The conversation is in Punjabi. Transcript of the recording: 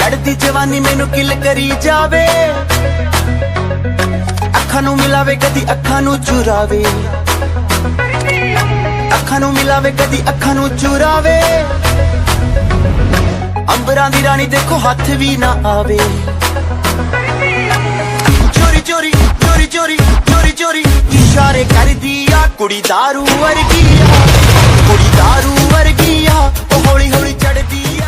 ਚੜਦੀ ਜਵਾਨੀ ਮੈਨੂੰ ਕਿਲ ਕਰੀ ਜਾਵੇ, ਅੱਖਾਂ ਨੂੰ ਮਿਲਾਵੇ ਕਦੀ ਅੱਖਾਂ ਨੂੰ ਚੁਰਾਵੇ, ਅੱਖਾਂ ਨੂੰ ਮਿਲਾਵੇ ਕਦੀ ਅੱਖਾਂ ਨੂੰ ਚੁਰਾਵੇ। ਅੰਬਰਾਂ ਦੀ ਰਾਣੀ ਦੇਖੋ ਹੱਥ ਵੀ ਨਾ ਆਵੇ। ਚੋਰੀ ਚੋਰੀ ਚੋਰੀ ਚੋਰੀ ਚੋਰੀ ਚੋਰੀ ਇਸ਼ਾਰੇ ਕਰਦੀ ਆ ਕੁੜੀ ਦਾਰੂ ਵਰਗੀ ਆ, ਕੁੜੀ ਦਾਰੂ ਵਰਗੀ ਆ, ਉਹ ਹੌਲੀ ਹੌਲੀ ਚੜਦੀ